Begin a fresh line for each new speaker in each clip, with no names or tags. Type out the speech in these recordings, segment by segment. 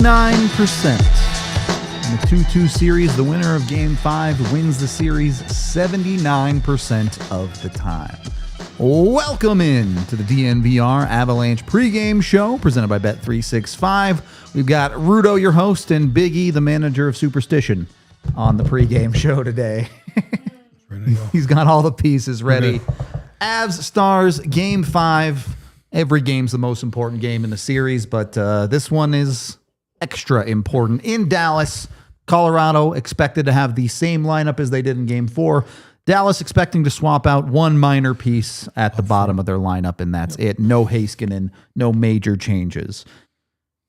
79%. In the 2-2 series, the winner of Game 5 wins the series 79% of the time. Welcome in to the DNVR Avalanche pregame show presented by Bet365. We've got Rudo, your host, and Big E, the manager of Superstition, on the pregame show today. He's got all the pieces ready. Avs Stars Game 5. Every game's the most important game in the series, but this one is extra important. In Dallas, Colorado expected to have the same lineup as they did in Game 4. Dallas expecting to swap out one minor piece at the bottom of their lineup, and that's it. No Heiskanen, no major changes.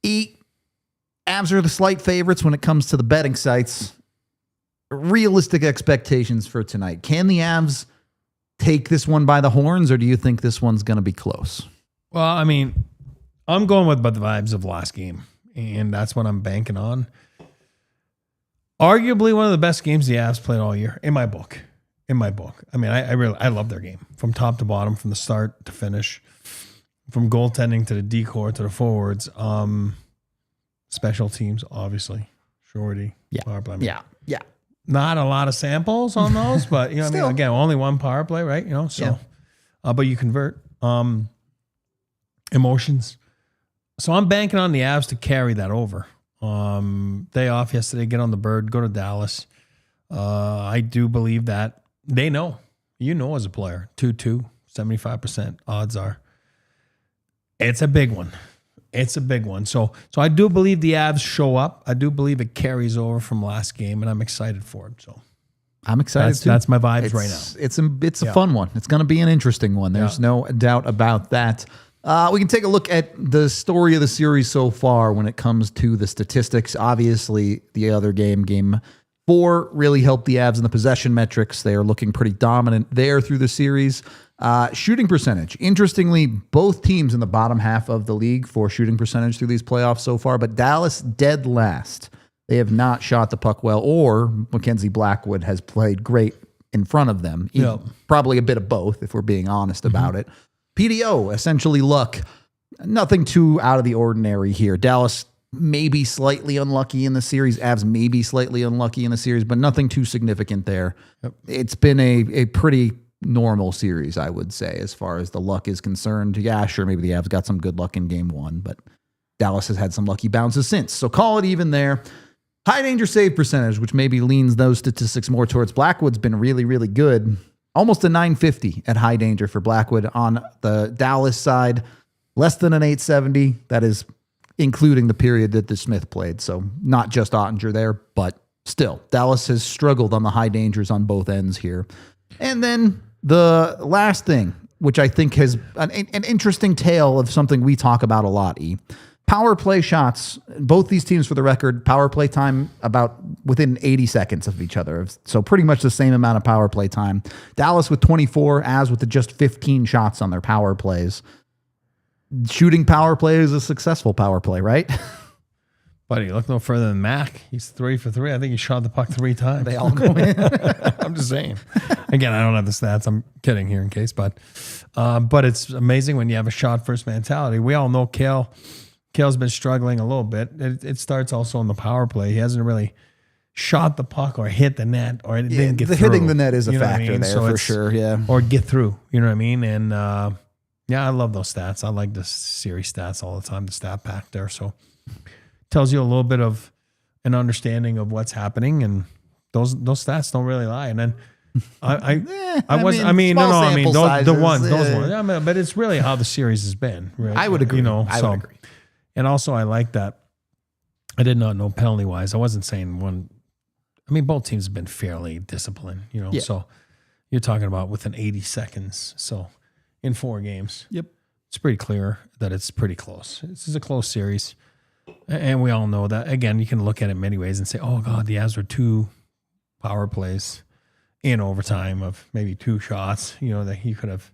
Avs are the slight favorites when it comes to the betting sites. Realistic expectations for tonight. Can the Avs take this one by the horns, or do you think this one's going to be close?
Well, I mean, I'm going with the vibes of last game, and that's what I'm banking on. Arguably one of the best games the Avs played all year, in my book. I mean, I love their game from top to bottom, from the start to finish, from goaltending to the decor to the forwards. Special teams, obviously, shorty, power play.
Yeah.
Not a lot of samples on those, but you know, what I mean, again, only one power play, right? You know, so, but you convert emotions. So I'm banking on the Avs to carry that over. Day off yesterday, get on the bird, go to Dallas. I do believe that they know, as a player, 2-2, 75% odds are. It's a big one. So I do believe the Avs show up. I do believe it carries over from last game, and I'm excited for it. So
I'm excited too.
That's my vibes right now.
It's a fun one. It's going to be an interesting one. There's no doubt about that. We can take a look at the story of the series so far when it comes to the statistics. Obviously, the other game 4, really helped the Avs in the possession metrics. They are looking pretty dominant there through the series. Shooting percentage. Interestingly, both teams in the bottom half of the league for shooting percentage through these playoffs so far, but Dallas dead last. They have not shot the puck well, or Mackenzie Blackwood has played great in front of them. Probably a bit of both, if we're being honest about it. PDO, essentially luck. Nothing too out of the ordinary here. Dallas maybe slightly unlucky in the series. Avs maybe slightly unlucky in the series, but nothing too significant there. It's been a pretty normal series, I would say, as far as the luck is concerned. Yeah, sure, maybe the Avs got some good luck in Game 1, but Dallas has had some lucky bounces since. So call it even there. High danger save percentage, which maybe leans those statistics more towards Blackwood's been really, really good. Almost a 950 at high danger for Blackwood. On the Dallas side, less than an 870. That is including the period that the Smith played. So not just Ottinger there, but still, Dallas has struggled on the high dangers on both ends here. And then the last thing, which I think has an interesting tale of something we talk about a lot, power play shots. Both these teams, for the record, power play time about within 80 seconds of each other. So pretty much the same amount of power play time. Dallas with 24, Avs with just 15 shots on their power plays. Shooting power play is a successful power play, right?
Buddy, look no further than Mac. He's 3 for 3. I think he shot the puck 3 times.
They all go in.
I'm just saying. Again, I don't have the stats. I'm kidding here in case, but it's amazing when you have a shot first mentality. We all know Kale's been struggling a little bit. It starts also on the power play. He hasn't really shot the puck or hit the net, or it didn't get through.
Hitting the net is a factor there for sure, yeah.
Or get through, you know what I mean? And I love those stats. I like the series stats all the time, the stat pack there. So tells you a little bit of an understanding of what's happening, and those stats don't really lie. And then those ones. Yeah, but it's really how the series has been. Right?
I would agree. I would agree.
And also, I like that. I did not know penalty wise. I wasn't saying one. I mean, both teams have been fairly disciplined. So you're talking about within 80 seconds. So in 4 games, it's pretty clear that it's pretty close. This is a close series. And we all know that. Again, you can look at it many ways and say, oh, God, the Avs were 2 power plays in overtime of maybe 2 shots, that he could have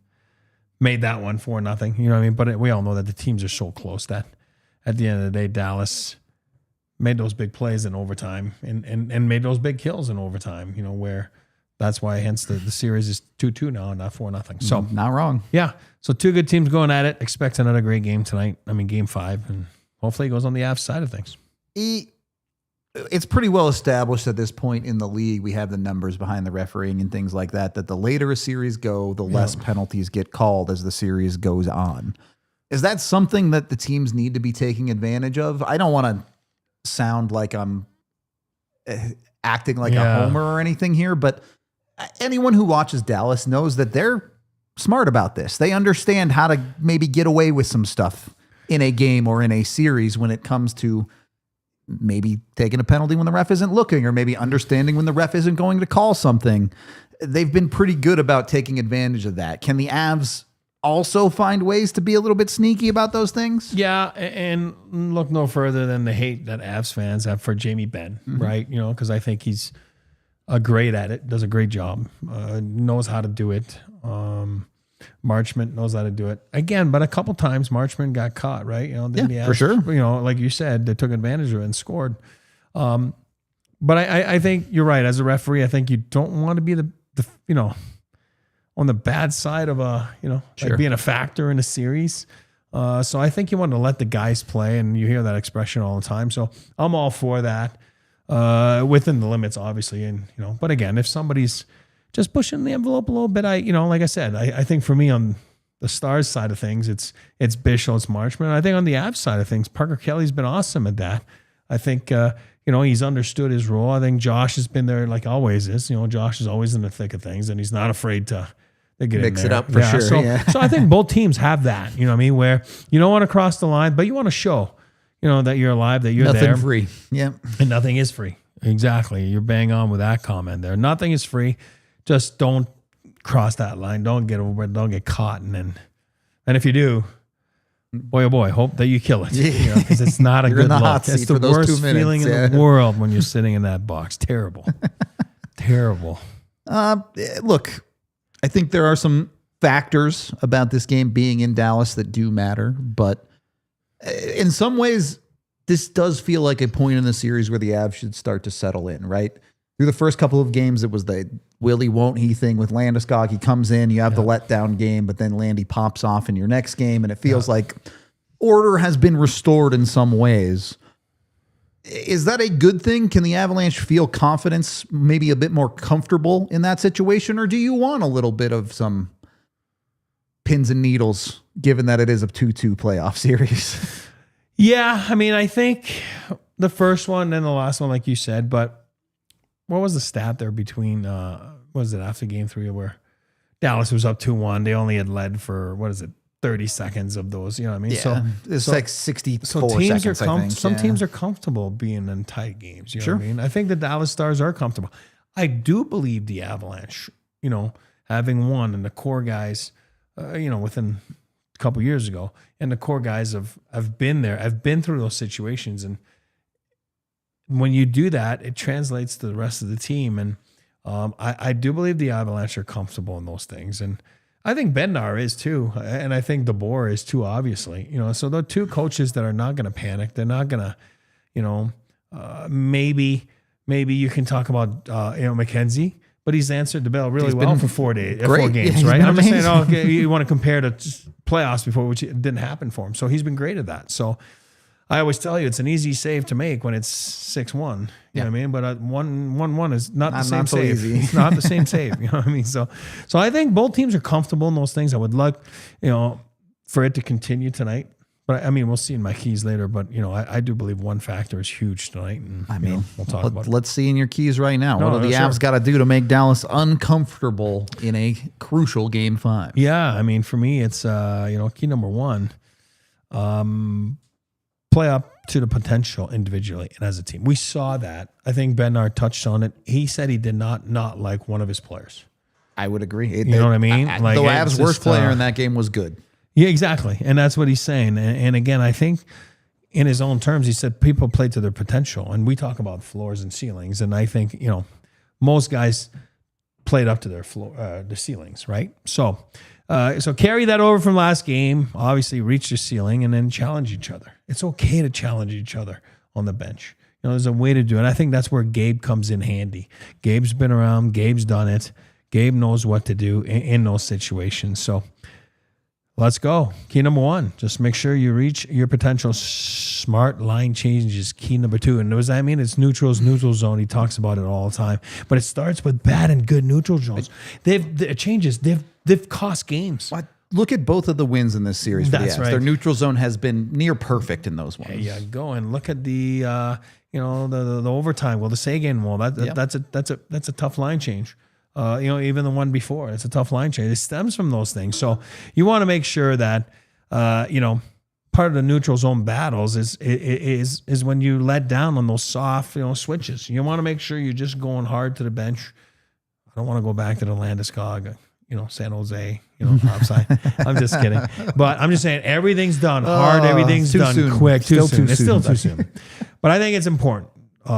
made that one 4-0. You know what I mean? But we all know that the teams are so close that at the end of the day, Dallas made those big plays in overtime and made those big kills in overtime, where that's why hence the series is 2-2 now, not 4-0. So
not wrong.
Yeah. So 2 good teams going at it. Expect another great game tonight. I mean, Game 5, and hopefully it goes on the Avs side of things.
It's pretty well established at this point in the league. We have the numbers behind the refereeing and things like that, that the later a series go, the less penalties get called as the series goes on. Is that something that the teams need to be taking advantage of? I don't want to sound like I'm acting like a homer or anything here, but anyone who watches Dallas knows that they're smart about this. They understand how to maybe get away with some stuff in a game or in a series when it comes to maybe taking a penalty when the ref isn't looking, or maybe understanding when the ref isn't going to call something. They've been pretty good about taking advantage of that. Can the Avs also find ways to be a little bit sneaky about those things?
Yeah, and look no further than the hate that Avs fans have for Jamie Benn, right? Because I think he's great at it, does a great job, knows how to do it. Marchment knows how to do it again, but a couple times Marchment got caught, right?
For sure.
Like you said, they took advantage of it and scored. But I think you're right. As a referee, I think you don't want to be the on the bad side of like being a factor in a series. So I think you want to let the guys play, and you hear that expression all the time. So I'm all for that, within the limits, obviously. And but again, if somebody's just pushing the envelope a little bit, like I said, I think for me on the Stars side of things, it's Bischel, it's Marchment. I think on the Avs side of things, Parker Kelly's been awesome at that. I think he's understood his role. I think Josh has been there like always is. Josh is always in the thick of things, and he's not afraid to get
mix
in there.
It up for sure.
So I think both teams have that. You know what I mean? Where you don't want to cross the line, but you want to show, that you're alive, that you're
nothing
there.
Nothing free. Yeah.
And nothing is free. Exactly. You're bang on with that comment there. Nothing is free. Just don't cross that line. Don't get over it. Don't get caught. And if you do, boy, oh boy, hope that you kill it. Because it's not a good look. It's the worst feeling in the world when you're sitting in that box. Terrible. Terrible.
Look, I think there are some factors about this game being in Dallas that do matter. But in some ways, this does feel like a point in the series where the Avs should start to settle in, right? Through the first couple of games, it was the will he, won't he thing with Landeskog. He comes in, you have the letdown game, but then Landy pops off in your next game, and it feels like order has been restored in some ways. Is that a good thing? Can the Avalanche feel confidence, maybe a bit more comfortable in that situation, or do you want a little bit of some pins and needles, given that it is a 2-2 playoff series?
Yeah, I mean, I think the first one and the last one, like you said, but what was the stat there between, was it after game 3 where Dallas was up 2-1? They only had led for, 30 seconds of those, you know what I mean?
Yeah,
so
it's like 64
so teams
seconds,
are
I think.
Some teams are comfortable being in tight games, you know what I mean? I think the Dallas Stars are comfortable. I do believe the Avalanche, having won, and the core guys, within a couple years ago, and the core guys have been there, have been through those situations, and when you do that, it translates to the rest of the team. And I do believe the Avalanche are comfortable in those things. And I think Bednar is too. And I think DeBoer is too, obviously. So they're two coaches that are not going to panic. They're not going to, maybe you can talk about, McKenzie, but he's answered the bell really well for 4 days, 4 games, right? I'm just saying, you want to compare to playoffs before, which it didn't happen for him. So he's been great at that. So I always tell you, it's an easy save to make when it's 6-1. You know what I mean? But 1-1 is not the same save.
Easy.
It's not the same save. You know what I mean? So I think both teams are comfortable in those things. I would like, for it to continue tonight. But I mean, we'll see in my keys later. But I do believe one factor is huge tonight. And we'll talk about it.
Let's see in your keys right now. What do the Avs got to do to make Dallas uncomfortable in a crucial Game 5?
Yeah, I mean, for me, it's key number 1. Play up to the potential individually and as a team. We saw that. I think Bednar touched on it. He said he did not like one of his players.
I would agree.
You know what I mean?
The Avs' worst player in that game was good.
Yeah, exactly. And that's what he's saying. And again, I think in his own terms, he said people play to their potential. And we talk about floors and ceilings. And I think, most guys played up to their floor, the ceilings, right? So carry that over from last game, obviously reach your ceiling, and then challenge each other. It's okay to challenge each other on the bench. There's a way to do it. I think that's where Gabe comes in handy. Gabe's been around. Gabe's done it. Gabe knows what to do in those situations. So Let's go. Key number 1, just make sure you reach your potential smart line changes. Key number 2, and what does that mean? It's neutral zone. He talks about it all the time, but it starts with bad and good neutral zones. They've cost games.
What? Look at both of the wins in this series for the
That's
Avs.
right.
Their neutral zone has been near perfect in those ones.
Yeah, go and look at the the overtime. Well, the Sagan wall, that's a tough line change. Even the one before, it's a tough line change. It stems from those things. So you want to make sure that part of the neutral zone battles is when you let down on those soft switches. You want to make sure you're just going hard to the bench. I don't want to go back to the Landeskog, San Jose, outside. I'm just kidding. But I'm just saying everything's done hard. Everything's done
soon.
quick. Too soon.
Too
It's
soon.
still too soon. But I think it's important.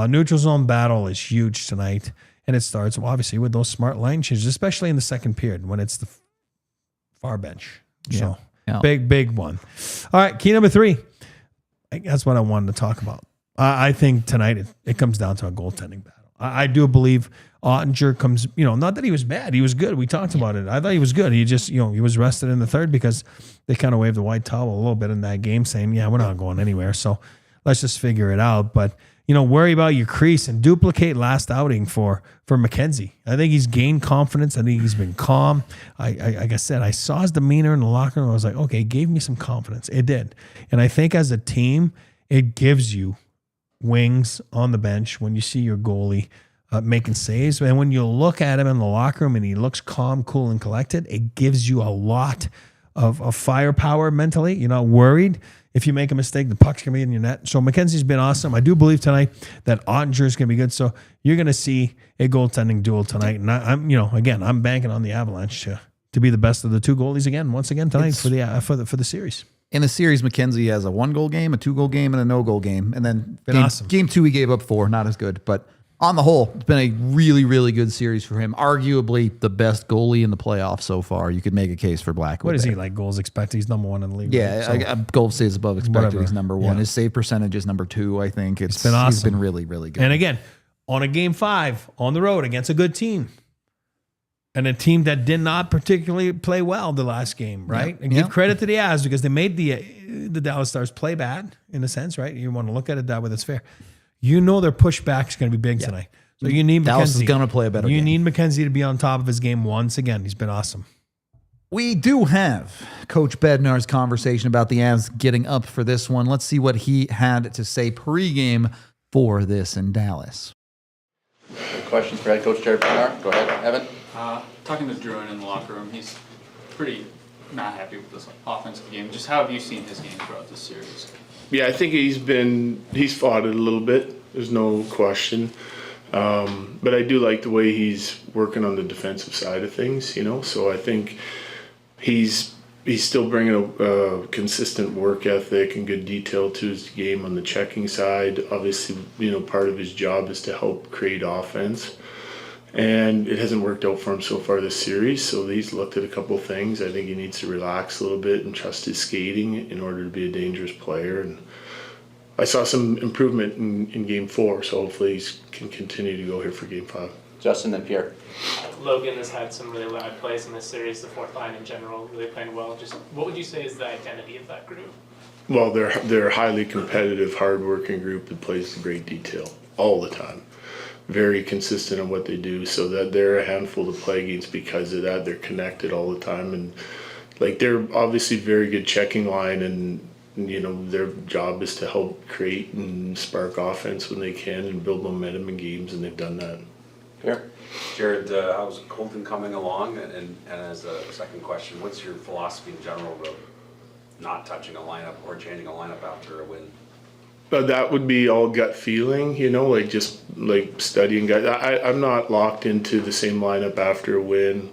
Neutral zone battle is huge tonight. And it starts, obviously, with those smart line changes, especially in the second period when it's the far bench. So, big one. All right, key number 3. That's what I wanted to talk about. I think tonight it comes down to a goaltending battle. I do believe Ottinger comes, not that he was bad. He was good. We talked about it. I thought he was good. He just, he was rested in the third because they kind of waved the white towel a little bit in that game saying, we're not going anywhere. So let's just figure it out. But, worry about your crease and duplicate last outing for McKenzie. I think he's gained confidence. I think he's been calm. Like I said, I saw his demeanor in the locker room. I was like, okay, it gave me some confidence. It did. And I think as a team, it gives you wings on the bench when you see your goalie making saves. And when you look at him in the locker room and he looks calm, cool, and collected, it gives you a lot of firepower mentally. You're not worried. If you make a mistake, the puck's going to be in your net. So McKenzie's been awesome. I do believe tonight that Ottinger is going to be good. So you're going to see a goaltending duel tonight. And I'm banking on the Avalanche to be the best of the 2 goalies once again tonight for the series.
In the series, McKenzie has a 1-goal game, a 2-goal game, and a no-goal game. And then
awesome.
Game 2, he gave up 4. Not as good. But on the whole, it's been a really, really good series for him. Arguably the best goalie in the playoffs so far. You could make a case for Blackwood.
What is he, like goals expected? He's number 1 in the league.
Yeah, goal saves above expected.
Whatever.
He's number 1.
Yeah.
His save percentage is number 2, I think. It's
been awesome.
He's been really, really good.
And again, on a game 5 on the road against a good team. And a team that did not particularly play well the last game, right? And give credit to the Avs because they made the Dallas Stars play bad in a sense, right? You want to look at it that way, that's fair. Their pushback is going to be big tonight. So you need
Dallas
McKenzie.
is going to play a better game.
You need McKenzie to be on top of his game once again. He's been awesome.
We do have Coach Bednar's conversation about the Avs getting up for this one. Let's see what he had to say pregame for this in Dallas.
Questions for head coach Jared Bednar? Go ahead, Evan.
Talking to Druin in the locker room, he's pretty not happy with this offensive game. Just how have you seen his game throughout this series?
Yeah, I think he's fought it a little bit. There's no question. But I do like the way he's working on the defensive side of things, So I think he's still bringing a consistent work ethic and good detail to his game on the checking side. Obviously, part of his job is to help create offense. And it hasn't worked out for him so far this series, so he's looked at a couple of things. I think he needs to relax a little bit and trust his skating in order to be a dangerous player. And I saw some improvement in Game 4, so hopefully he can continue to go here for Game 5.
Justin and Pierre.
Logan has had some really loud plays in this series. The fourth line in general really playing well. Just what would you say is the identity of that group?
Well, they're a highly competitive, hard-working group that plays in great detail all the time. Very consistent in what they do, so that they're a handful to play against because of that. They're connected all the time, and they're obviously very good checking line, and their job is to help create and spark offense when they can and build momentum in games, and they've done that.
Pierre.
Jared, how's Colton coming along? And as a second question, what's your philosophy in general about not touching a lineup or changing a lineup after a win?
That would be all gut feeling, just studying guys. I'm not locked into the same lineup after a win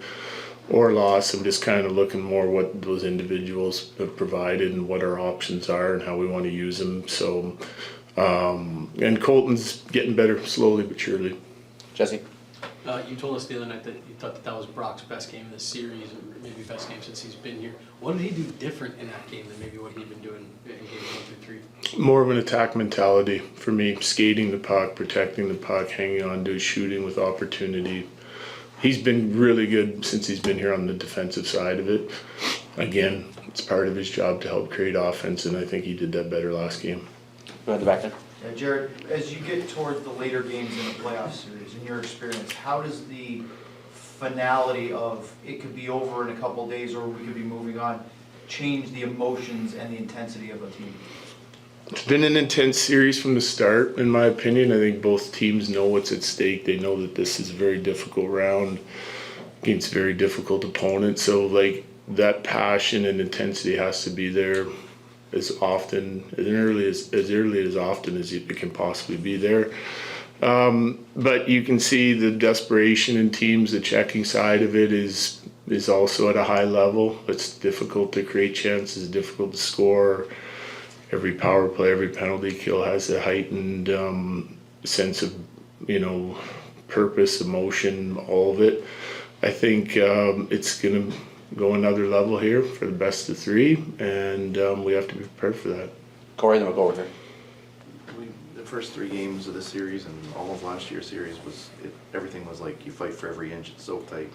or loss. I'm just kind of looking more what those individuals have provided and what our options are and how we want to use them. So, and Colton's getting better slowly but surely.
Jesse.
You told us the other night that you thought that was Brock's best game in the series, or maybe best game since he's been here. What did he do different in that game than maybe what he'd been doing in games 1 through 3?
More of an attack mentality for me, skating the puck, protecting the puck, hanging on to his shooting with opportunity. He's been really good since he's been here on the defensive side of it. again, it's part of his job to help create offense, and I think he did that better last game.
Go ahead, the back end.
Yeah, Jared, as you get towards the later games in the playoff series, in your experience, how does the finality of it could be over in a couple of days or we could be moving on change the emotions and the intensity of a team?
It's been an intense series from the start, in my opinion. I think both teams know what's at stake. They know that this is a very difficult round against very difficult opponents. So, like, that passion and intensity has to be there as often, as early as often as it can possibly be there. But you can see the desperation in teams. The checking side of it is also at a high level. It's difficult to create chances, difficult to score. Every power play, every penalty kill has a heightened sense of, purpose, emotion, all of it. I think it's going to go another level here for the best of three, and we have to be prepared for that.
Corey, then we'll go over here.
The first 3 games of the series and all of last year's series everything was like you fight for every inch. It's so tight.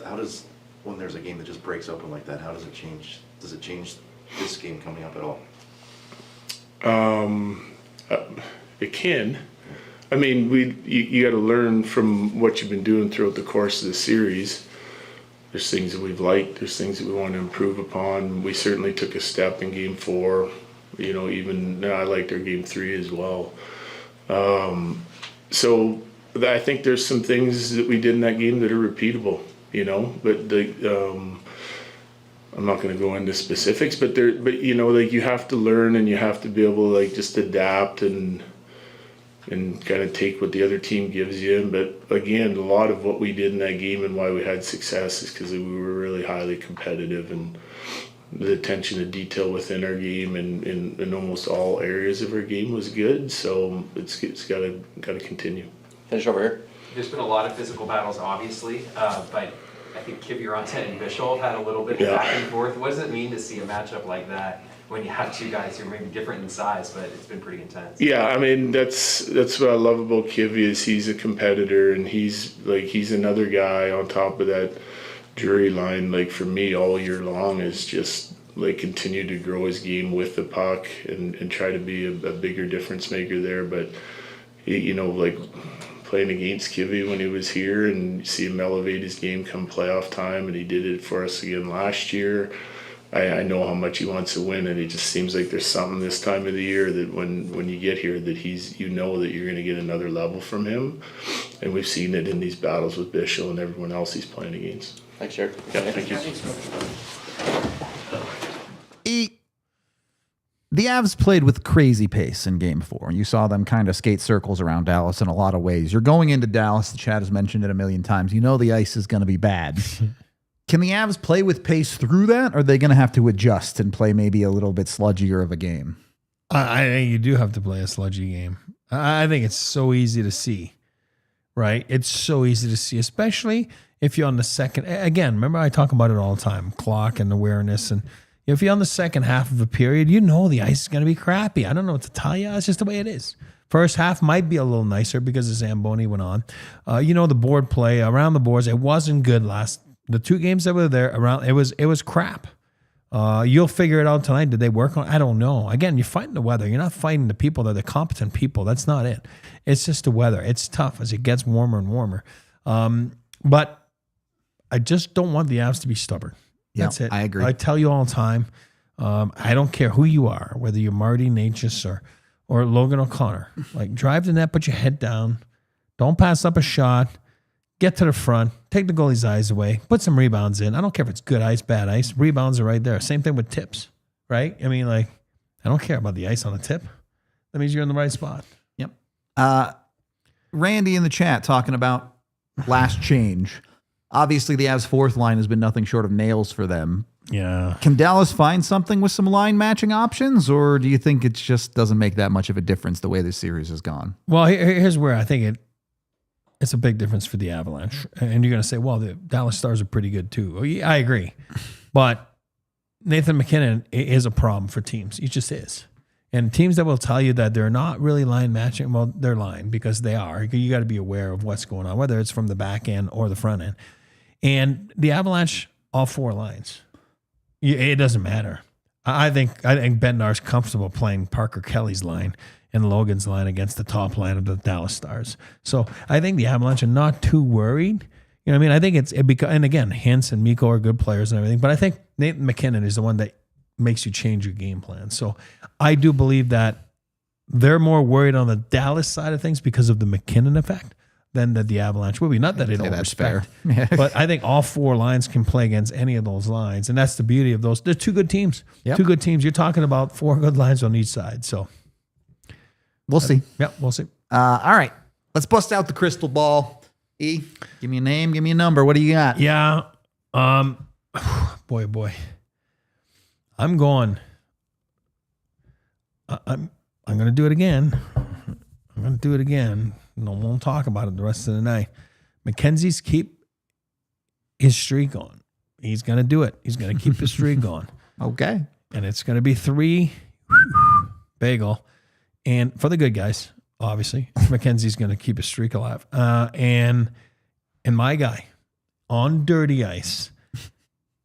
How does, when there's a game that just breaks open like that, how does it change? Does it change this game coming up at all?
It can. I mean, you got to learn from what you've been doing throughout the course of the series. There's things that we've liked. There's things that we want to improve upon. We certainly took a step in Game 4. Even I liked our Game 3 as well. So I think there's some things that we did in that game that are repeatable. But I'm not going to go into specifics, but you have to learn and you have to be able to just adapt and kind of take what the other team gives you. But again, a lot of what we did in that game and why we had success is because we were really highly competitive, and the attention to detail within our game and in almost all areas of our game was good. So it's got to continue.
Finish over here.
There's been a lot of physical battles, obviously, but I think Kiviranta and Bishop had a little bit of back and forth. What does it mean to see a matchup like that when you have 2 guys who are maybe different in size, but it's been pretty intense?
Yeah, I mean that's what I love about Kivy is he's a competitor, and he's another guy on top of that jury line. Like for me, all year long is just continue to grow his game with the puck and try to be a bigger difference maker there. But playing against Kivy when he was here and see him elevate his game come playoff time, and he did it for us again last year. I know how much he wants to win, and it just seems like there's something this time of the year that when you get here that that you're going to get another level from him, and we've seen it in these battles with Bishop and everyone else he's playing against.
Thanks, Jared.
Yeah, thank you.
The Avs played with crazy pace in Game 4. You saw them kind of skate circles around Dallas in a lot of ways. You're going into Dallas. The chat has mentioned it a million times. You know the ice is going to be bad. Can the Avs play with pace through that, or are they going to have to adjust and play maybe a little bit sludgier of a game?
I think you do have to play a sludgy game. I think it's so easy to see, right? It's so easy to see, especially if you're on the second. Again, remember I talk about it all the time, clock and awareness. And if you're on the second half of a period, the ice is going to be crappy. I don't know what to tell you. It's just the way it is. First half might be a little nicer because the Zamboni went on. The board play around the boards, it wasn't good the 2 games that were there around. It was crap. You'll figure it out tonight. Did they work on? I don't know. Again, you're fighting the weather. You're not fighting the people. They're the competent people. That's not it. It's just the weather. It's tough as it gets warmer and warmer. But I just don't want the Avs to be stubborn. That's it.
I agree.
I tell you all the time. I don't care who you are, whether you're Martin Necas or Logan O'Connor. Drive the net, put your head down. Don't pass up a shot. Get to the front. Take the goalie's eyes away. Put some rebounds in. I don't care if it's good ice, bad ice. Rebounds are right there. Same thing with tips, right? I mean, I don't care about the ice on a tip. That means you're in the right spot.
Yep. Randy in the chat talking about last change. Obviously, the Avs' 4th line has been nothing short of nails for them.
Yeah.
Can Dallas find something with some line matching options, or do you think it just doesn't make that much of a difference the way this series has gone?
Well, here's where I think it's a big difference for the Avalanche. And you're going to say, well, the Dallas Stars are pretty good too. Well, yeah, I agree. But Nathan McKinnon is a problem for teams. He just is. And teams that will tell you that they're not really line matching, well, they're lying because they are. You got to be aware of what's going on, whether it's from the back end or the front end. And the Avalanche, all 4 lines. it doesn't matter. I think Bednar's comfortable playing Parker Kelly's line and Logan's line against the top line of the Dallas Stars. So I think the Avalanche are not too worried. You know what I mean? I think and again, Hintz and Mikko are good players and everything, but I think Nathan McKinnon is the one that makes you change your game plan. So I do believe that they're more worried on the Dallas side of things because of the McKinnon effect than that the Avalanche will be. Not that they don't respect, but I think all 4 lines can play against any of those lines, and that's the beauty of those. They're 2 good teams. Yep. 2 good teams. You're talking about 4 good lines on each side. So
we'll see.
Yep, we'll see.
All right, let's bust out the crystal ball. E, give me a name, give me a number. What do you got?
Yeah, boy, I'm going. I'm going to do it again. I'm going to do it again. No, won't talk about it the rest of the night. Mackenzie's keep his streak on. He's going to do it. He's going to keep his streak on.
Okay.
And it's going to be 3 bagel. And for the good guys, obviously, Mackenzie's going to keep his streak alive. And my guy on dirty ice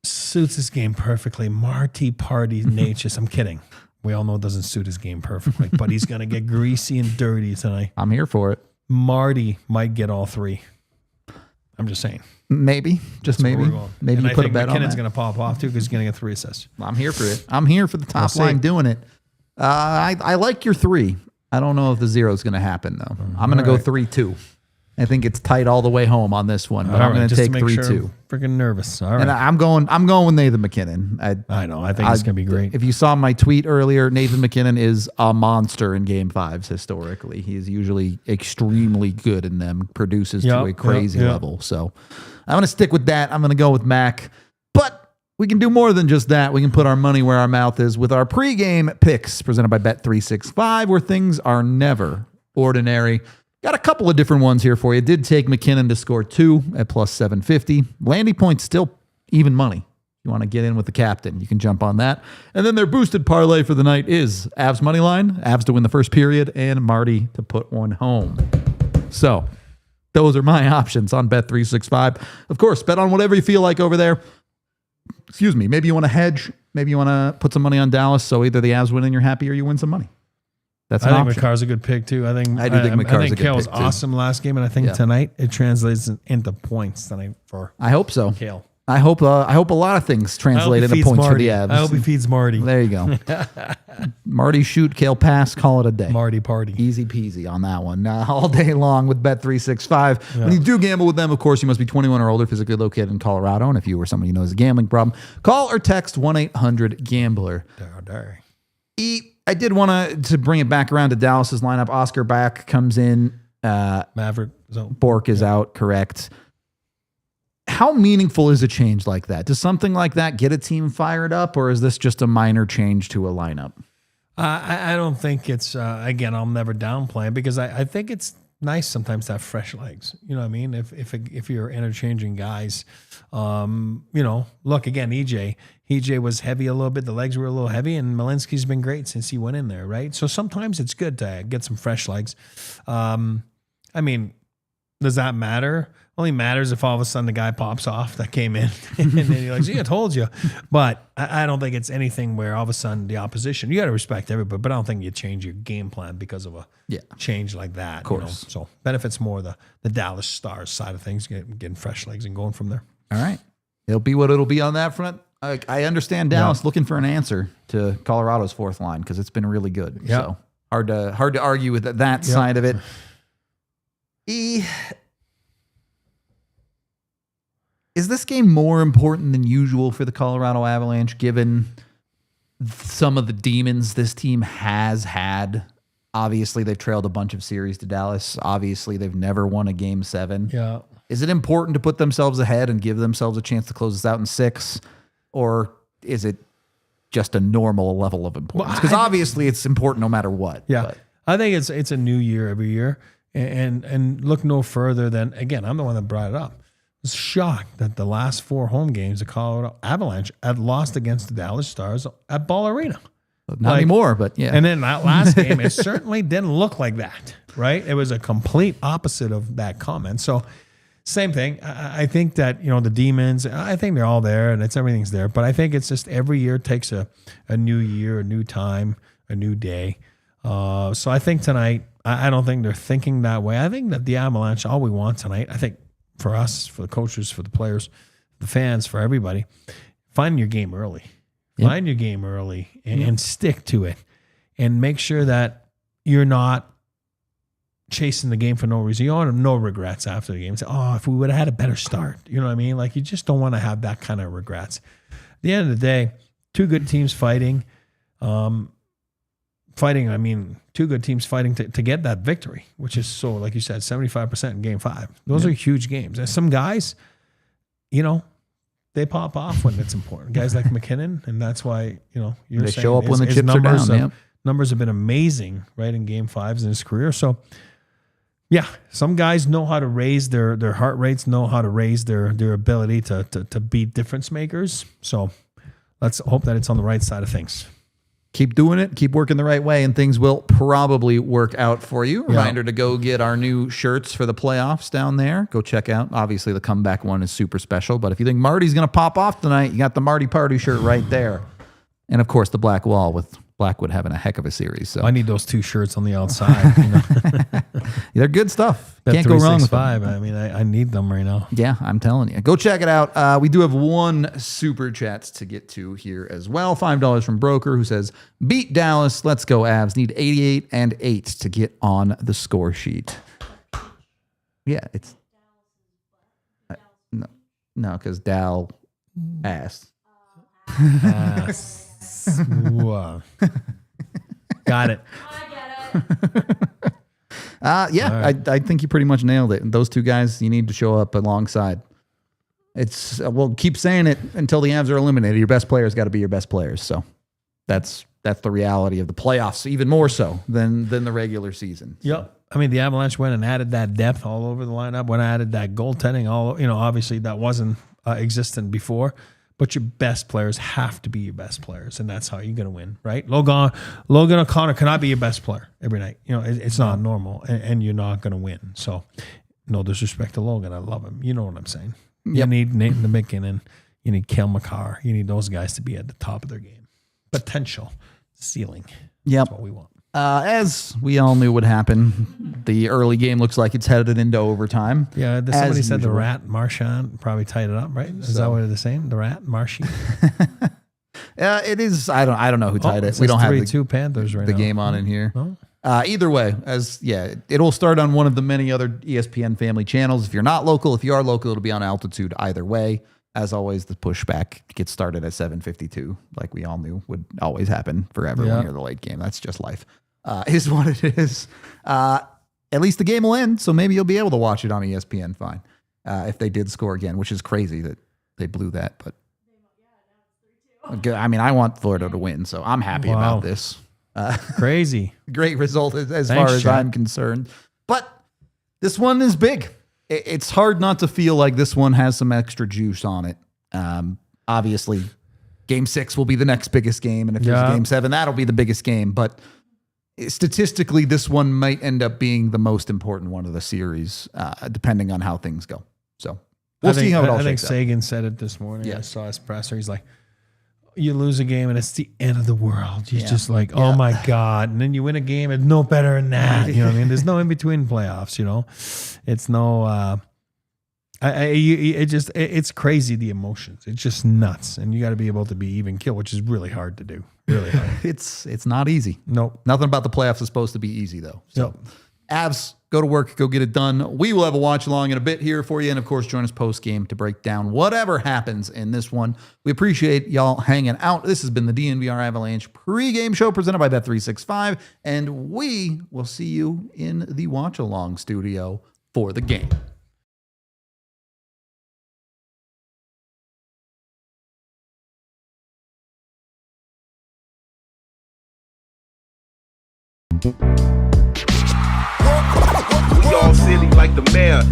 suits his game perfectly. Marty Party Natchez. I'm kidding. We all know it doesn't suit his game perfectly, but he's going to get greasy and dirty tonight.
I'm here for it.
Marty might get all 3. I'm just saying.
Maybe. Just
That's
maybe. Maybe
and
you put a bet on
McKinnon's
that.
going to pop off too because he's going to get 3 assists.
I'm here for it. I'm here for the top line doing it. I like your 3. I don't know if the 0 is going to happen, though. I'm going to go 3-2. I think it's tight all the way home on this one, but I'm going to take 3-2.
Sure freaking nervous. All right.
And I'm going with Nathan McKinnon.
I know. I think it's going to be great.
If you saw my tweet earlier, Nathan McKinnon is a monster in Game 5s historically. He is usually extremely good in them, produces to a crazy level. So I'm going to stick with that. I'm going to go with Mac. But we can do more than just that. We can put our money where our mouth is with our pregame picks presented by Bet365, where things are never ordinary. Got a couple of different ones here for you. Did take McKinnon to score 2 at plus 750. Landy points still even money. If you want to get in with the captain, you can jump on that. And then their boosted parlay for the night is Avs money line, Avs to win the first period, and Marty to put one home. So those are my options on Bet365. Of course, bet on whatever you feel like over there. Excuse me. Maybe you want to hedge. Maybe you want to put some money on Dallas. So either the Avs win and you're happy, or you win some money. That's
I think McCarr's a good pick too. I do think McCarr's a good Kale was awesome last game, and I think tonight it translates into points tonight for.
I hope so.
Kale.
I hope a lot of things translate into points
Marty.
for the Avs.
I hope he feeds Marty.
There you go. Marty shoot, Kale pass, call it a day.
Marty party.
Easy peasy on that one. All day long with Bet365. When you do gamble with them, of course, you must be 21 or older, physically located in Colorado. And if you or someone you know has a gambling problem, call or text 1-800-GAMBLER. I did want to bring it back around to Dallas's lineup. Oscar back comes in.
Maverick.
Bork is out, correct. How meaningful is a change like that? Does something like that get a team fired up, or is this just a minor change to a lineup?
I don't think it's, again, I'll never downplay it because I think it's nice sometimes to have fresh legs. You know what I mean? If you're interchanging guys, look, again, EJ was heavy a little bit. The legs were a little heavy, and Malinsky's been great since he went in there, right? So sometimes it's good to get some fresh legs. I mean, does that matter? Only matters if all of a sudden the guy pops off that came in and then you're like, see, I told you. But I don't think it's anything where all of a sudden the opposition, you got to respect everybody, but I don't think you change your game plan because of a change like that. Of
course.
So benefits more the Dallas Stars side of things, getting fresh legs and going from there.
All right. It'll be what it'll be on that front. I understand Dallas looking for an answer to Colorado's fourth line because it's been really good.
Yep.
So hard to argue with that side of it. Is this game more important than usual for the Colorado Avalanche, given some of the demons this team has had? Obviously, they've trailed a bunch of series to Dallas. Obviously, they've never won a Game 7.
Yeah.
Is it important to put themselves ahead and give themselves a chance to close this out in 6? Or is it just a normal level of importance? Because obviously, it's important no matter what.
Yeah.
But.
I think it's a new year every year. And look no further than, again, I'm the one that brought it up. I was shocked that the last 4 home games, the Colorado Avalanche had lost against the Dallas Stars at Ball Arena.
Not anymore, but yeah.
And then that last game, it certainly didn't look like that, right? It was a complete opposite of that comment. So same thing. I think that, the demons, I think they're all there and everything's there. But I think it's just every year takes a new year, a new time, a new day. So I think tonight, I don't think they're thinking that way. I think that the Avalanche, all we want tonight, I think for us, for the coaches, for the players, the fans, for everybody, find your game early. Yep. Find your game early and stick to it. And make sure that you're not chasing the game for no reason. You don't have no regrets after the game. Say, if we would have had a better start. You know what I mean? Like, you just don't want to have that kind of regrets. At the end of the day, two good teams fighting. Two good teams fighting to get that victory, which is so, like you said, 75% in game 5. Those are huge games. And some guys, they pop off when it's important. Guys like McKinnon, and that's why, they
show up when the chips are down.
Numbers have been amazing, right, in game 5s in his career. So, yeah, some guys know how to raise their heart rates, know how to raise their ability to beat difference makers. So let's hope that it's on the right side of things.
Keep doing it. Keep working the right way, and things will probably work out for you. Reminder to go get our new shirts for the playoffs down there. Go check out. Obviously, the comeback one is super special, but if you think Marty's going to pop off tonight, you got the Marty Party shirt right there. And, of course, the black wall with Blackwood having a heck of a series. So
I need those 2 shirts on the outside.
They're good stuff.
Bet
Can't go wrong with them.
I mean, I need them right now.
Yeah, I'm telling you. Go check it out. We do have one super chat to get to here as well. $5 from Broker, who says, beat Dallas. Let's go, Avs. Need 88 and 8 to get on the score sheet. Yeah, it's... no, because Dal asked.
Got it.
I get it. I think you pretty much nailed it. And those two guys, you need to show up alongside. It's we'll keep saying it until the Avs are eliminated. Your best players got to be your best players. So that's the reality of the playoffs, even more so than the regular season. So.
Yep. I mean, the Avalanche went and added that depth all over the lineup. When I added that goaltending, obviously that wasn't existent before. But your best players have to be your best players, and that's how you're going to win, right? Logan O'Connor cannot be your best player every night. It's not normal, and you're not going to win. So, no disrespect to Logan. I love him. You know what I'm saying. Yep. You need Nathan McKinnon. You need Cale Makar. You need those guys to be at the top of their game. Potential ceiling.
Yep.
That's what we want.
As we all knew would happen, the early game looks like it's headed into overtime.
Yeah, somebody said the Rat Marchand probably tied it up, right? Is that what they're saying? The Rat Marchand.
It is. I don't know who tied it. We don't have the
Panthers right
the
now.
game on in here.
No?
Either way, it'll start on one of the many other ESPN family channels. If you're not local, if you are local, it'll be on Altitude. Either way, as always, the pushback gets started at 7:52, like we all knew would always happen forever when you're the late game. That's just life. Is what it is. At least the game will end, so maybe you'll be able to watch it on ESPN fine. If they did score again, which is crazy that they blew that. But I mean, I want Florida to win, so I'm happy about this.
Crazy.
Great result as far as I'm concerned. But this one is big. It's hard not to feel like this one has some extra juice on it. Obviously, Game 6 will be the next biggest game, and if there's Game 7, that'll be the biggest game. But statistically, this one might end up being the most important one of the series, depending on how things go. So we'll see how it all shakes out. I think
Sagan said it this morning. Yeah. I saw his presser. He's like, you lose a game and it's the end of the world. He's just like, oh my God. And then you win a game and no better than that. You know what I mean? There's no in between playoffs, It's no, it's crazy, the emotions. It's just nuts. And you got to be able to be even keel, which is really hard to do. Really hard.
It's not easy.
Nope.
Nothing about the playoffs is supposed to be easy, though. So, Avs, go to work, go get it done. We will have a watch along in a bit here for you. And of course, join us post game to break down whatever happens in this one. We appreciate y'all hanging out. This has been the DNVR Avalanche pregame show presented by Bet365. And we will see you in the watch along studio for the game.
We all silly like the mayor.